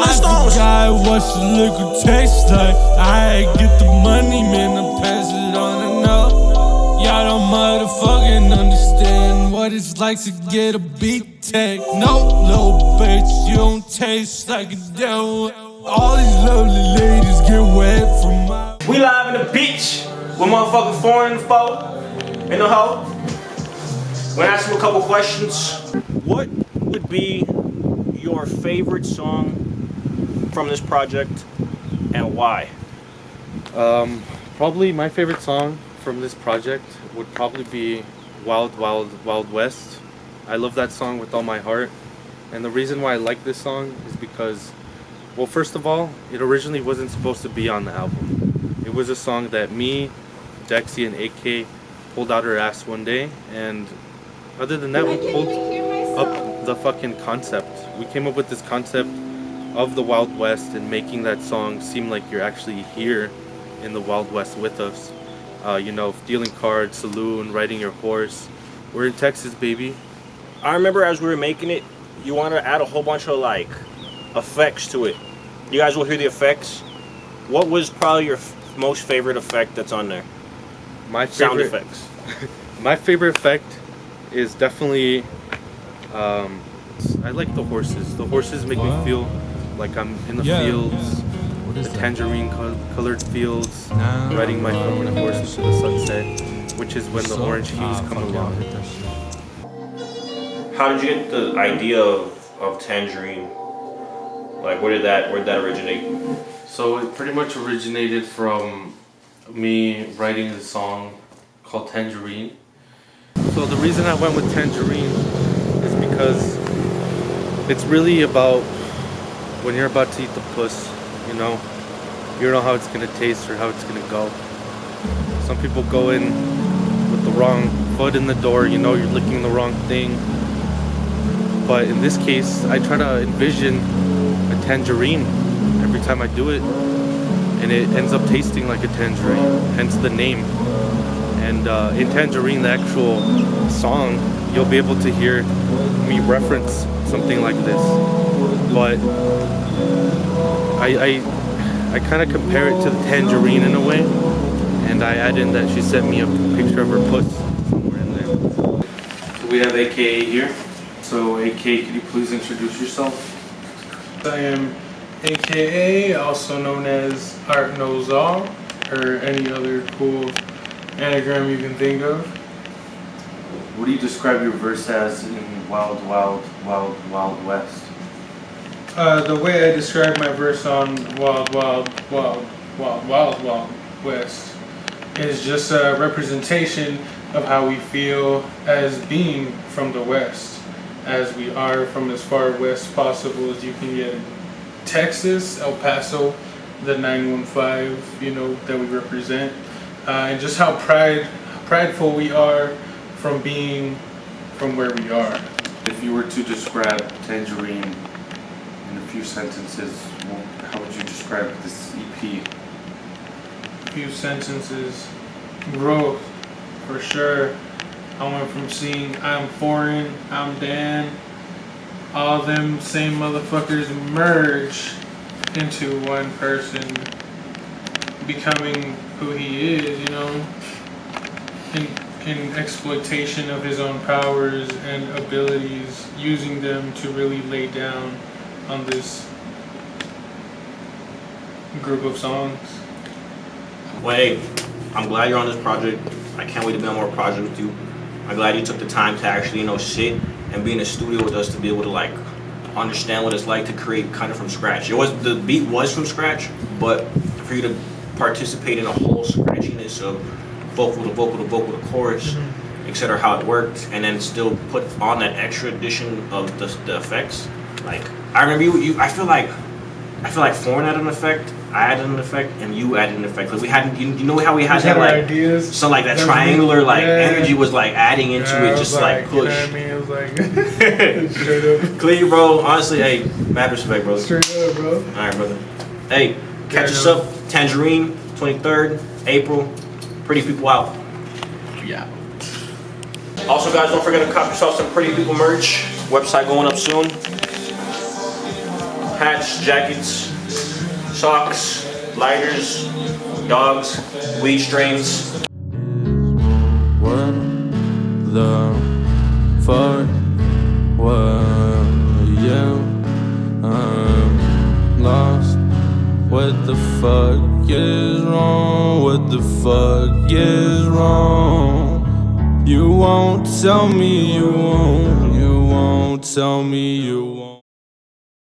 Flintstones. I watch the liquor taste like. I get the money, man, I pass it on and up. Y'all don't motherfucking understand what it's like to get a beat tag. No, little bitch, you don't taste like a devil. All these lovely ladies get wet from my. We live in the beach with motherfucking foreign foe in the hoe. We're gonna ask you a couple questions. What would be your favorite song from this project and why? Probably my favorite song from this project would probably be Wild Wild Wild West. I love that song with all my heart, and the reason why I like this song is because, well, first of all, it originally wasn't supposed to be on the album. It was a song that me, Dexy, and AK pulled out our ass one day, and other than that, we pulled up the fucking concept. We came up with this concept of the Wild West and making that song seem like you're actually here in the Wild West with us. You know, dealing cards, saloon, riding your horse. We're in Texas, baby. I remember as we were making it, you wanted to add a whole bunch of like effects to it. You guys will hear the effects. What was probably your most favorite effect that's on there? My favorite, sound effects. My favorite effect is definitely, I like the horses. The horses make me feel like I'm in the fields, the tangerine colored fields, riding my fucking horse into the sunset, which is when the orange hues come along. How did you get the idea of Tangerine? Like, where did that originate? So it pretty much originated from me writing a song called Tangerine. So the reason I went with Tangerine is because it's really about when you're about to eat the puss, you know? You don't know how it's gonna taste or how it's gonna go. Some people go in with the wrong foot in the door, you know, you're licking the wrong thing. But in this case, I try to envision a tangerine every time I do it, and it ends up tasting like a tangerine, hence the name. And in Tangerine, the actual song, you'll be able to hear me reference something like this. But I kind of compare it to the tangerine in a way, and I add in that she sent me a picture of her puss somewhere in there. So we have AKA here. So AKA, could you please introduce yourself? I am AKA, also known as Art Knows All, or any other cool anagram you can think of. What do you describe your verse as in Wild Wild Wild Wild West? The way I describe my verse on Wild Wild Wild Wild Wild Wild West is just a representation of how we feel as being from the West, as we are from as far west possible as you can get in Texas, El Paso, the 915, you know, that we represent, and just how prideful we are from being from where we are. If you were to describe Tangerine in a few sentences, how would you describe this EP? Few sentences. Growth, for sure. I went from seeing imd4n, I'm Dan, all them same motherfuckers merge into one person, becoming who he is, you know, in exploitation of his own powers and abilities, using them to really lay down on this group of songs. Well, hey, I'm glad you're on this project. I can't wait to be on more projects with you. I'm glad you took the time to actually, you know, sit and be in the studio with us to be able to like understand what it's like to create kind of from scratch. The beat was from scratch, but for you to participate in a whole scratchiness of vocal to vocal to vocal to chorus, etc., how it worked, and then still put on that extra addition of the effects. Like I remember you I feel like foreign had an effect, I added an effect, and you added an effect. Like we had, you know how we had that like ideas. So like that triangular like energy was like adding into it, just like push. You know what I mean? It was like straight up. Clean, bro. Honestly, hey, mad respect, bro. Straight up, bro. All right, brother. Hey, catch us up. Tangerine, 23rd April. Pretty People out. Yeah. Also, guys, don't forget to cop yourself some Pretty People merch. Website going up soon. hats, jackets, socks, lighters, dogs, weed strains. What the fuck were you? I'm lost. What the fuck is wrong? What the fuck is wrong? You won't tell me you won't. You won't tell me you won't.